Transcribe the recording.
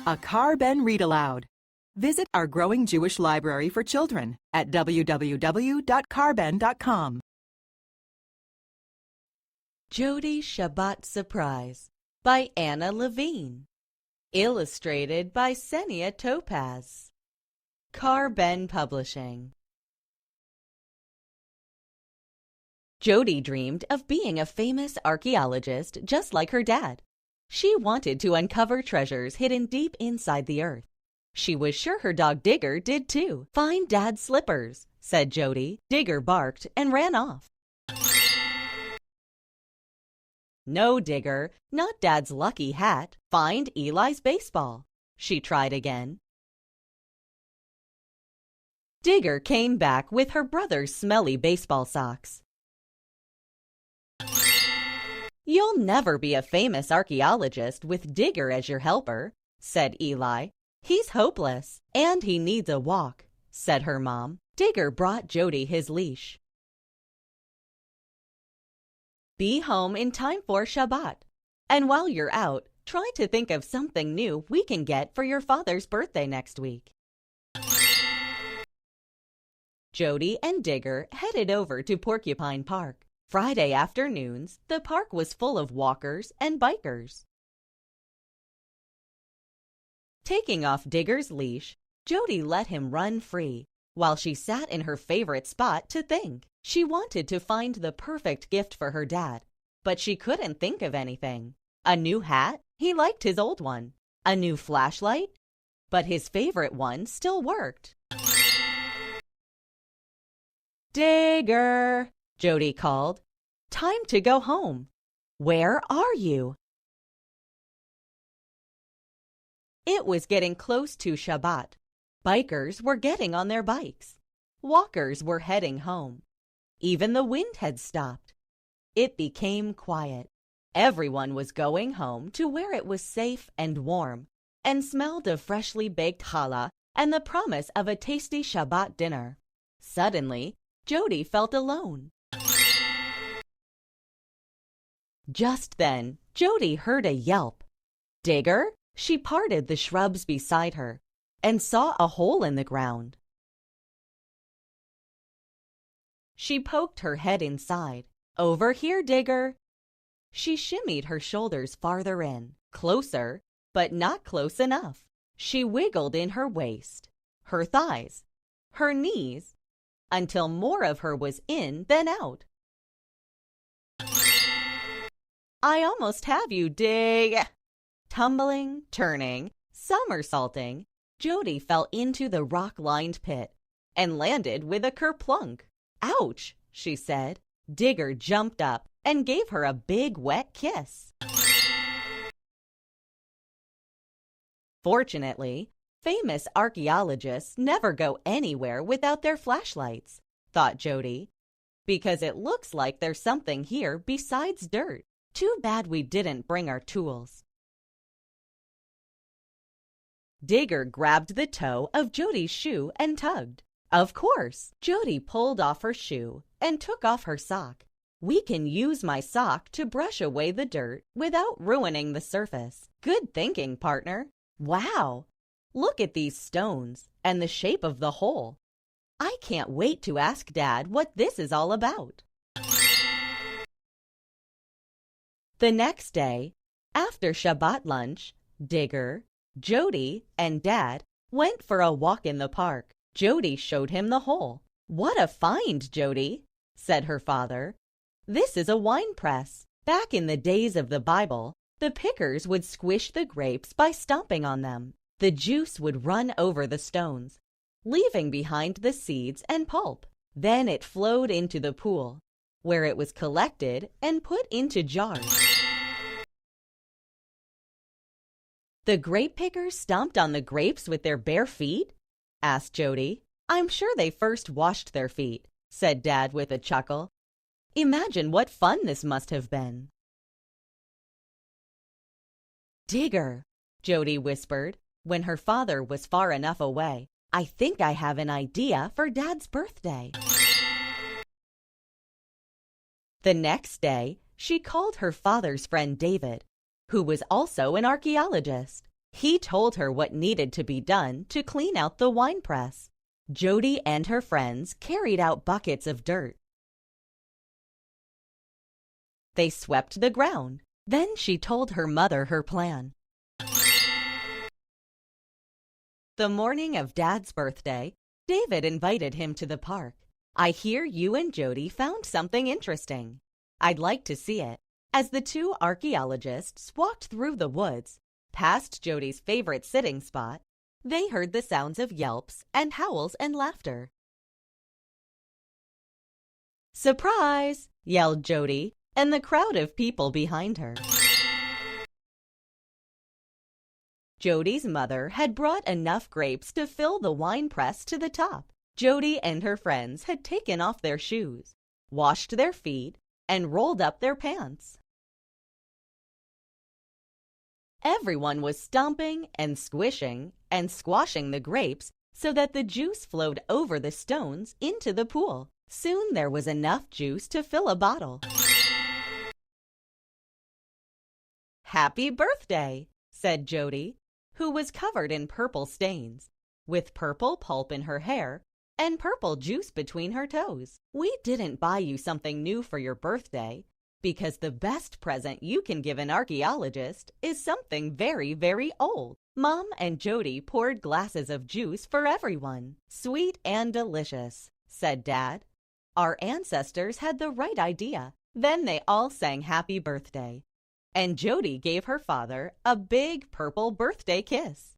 A Car-Ben Read Aloud. Visit our growing Jewish library for children at www.carben.com. Jodie's Shabbat Surprise by Anna Levine. Illustrated by Senia Topaz. Car-Ben Publishing. Jodie dreamed of being a famous archaeologist just like her dad. She wanted to uncover treasures hidden deep inside the earth. She was sure her dog Digger did too. "Find Dad's slippers," said Jodie. Digger barked and ran off. "No, Digger, not Dad's lucky hat. Find Eli's baseball." She tried again. Digger came back with her brother's smelly baseball socks. "You'll never be a famous archaeologist with Digger as your helper," said Eli. "He's hopeless, and he needs a walk," said her mom. Digger brought Jodie his leash. "Be home in time for Shabbat. And while you're out, try to think of something new we can get for your father's birthday next week." Jodie and Digger headed over to Porcupine Park. Friday afternoons, the park was full of walkers and bikers. Taking off Digger's leash, Jodie let him run free while she sat in her favorite spot to think. She wanted to find the perfect gift for her dad, but she couldn't think of anything. A new hat? He liked his old one. A new flashlight? But his favorite one still worked. "Digger!" Jodie called. "Time to go home. Where are you?" It was getting close to Shabbat. Bikers were getting on their bikes. Walkers were heading home. Even the wind had stopped. It became quiet. Everyone was going home to where it was safe and warm and smelled of freshly baked challah and the promise of a tasty Shabbat dinner. Suddenly, Jodie felt alone. Just then, Jodie heard a yelp. "Digger?" She parted the shrubs beside her and saw a hole in the ground. She poked her head inside. "Over here, Digger." She shimmied her shoulders farther in, closer, but not close enough. She wiggled in her waist, her thighs, her knees, until more of her was in than out. "I almost have you, Dig." Tumbling, turning, somersaulting, Jodie fell into the rock-lined pit and landed with a kerplunk. "Ouch," she said. Digger jumped up and gave her a big wet kiss. Fortunately, famous archaeologists never go anywhere without their flashlights, thought Jodie, because it looks like there's something here besides dirt. Too bad we didn't bring our tools. Digger grabbed the toe of Jodie's shoe and tugged. Of course, Jodie pulled off her shoe and took off her sock. "We can use my sock to brush away the dirt without ruining the surface." "Good thinking, partner." "Wow! Look at these stones and the shape of the hole. I can't wait to ask Dad what this is all about." The next day, after Shabbat lunch, Digger, Jodie, and Dad went for a walk in the park. Jodie showed him the hole. "What a find, Jodie," said her father. "This is a wine press. Back in the days of the Bible, the pickers would squish the grapes by stomping on them. The juice would run over the stones, leaving behind the seeds and pulp. Then it flowed into the pool, where it was collected and put into jars." "The grape pickers stomped on the grapes with their bare feet?" asked Jodie. "I'm sure they first washed their feet," said Dad with a chuckle. "Imagine what fun this must have been." "Digger," Jodie whispered when her father was far enough away. "I think I have an idea for Dad's birthday." The next day, she called her father's friend David, who was also an archaeologist. He told her what needed to be done to clean out the wine press. Jodie and her friends carried out buckets of dirt. They swept the ground. Then she told her mother her plan. The morning of Dad's birthday, David invited him to the park. I hear you and Jodie found something interesting. I'd like to see it. As the two archaeologists walked through the woods, past Jodie's favorite sitting spot, they heard the sounds of yelps and howls and laughter. "Surprise!" yelled Jodie, and the crowd of people behind her. Jodie's mother had brought enough grapes to fill the wine press to the top. Jodie and her friends had taken off their shoes, washed their feet, and rolled up their pants. Everyone was stomping and squishing and squashing the grapes so that the juice flowed over the stones into the pool. Soon there was enough juice to fill a bottle. "Happy birthday," said Jodie, who was covered in purple stains, with purple pulp in her hair and purple juice between her toes. "We didn't buy you something new for your birthday, because the best present you can give an archaeologist is something very, very old." Mom and Jodie poured glasses of juice for everyone. "Sweet and delicious," said Dad. "Our ancestors had the right idea." Then they all sang happy birthday, and Jodie gave her father a big purple birthday kiss.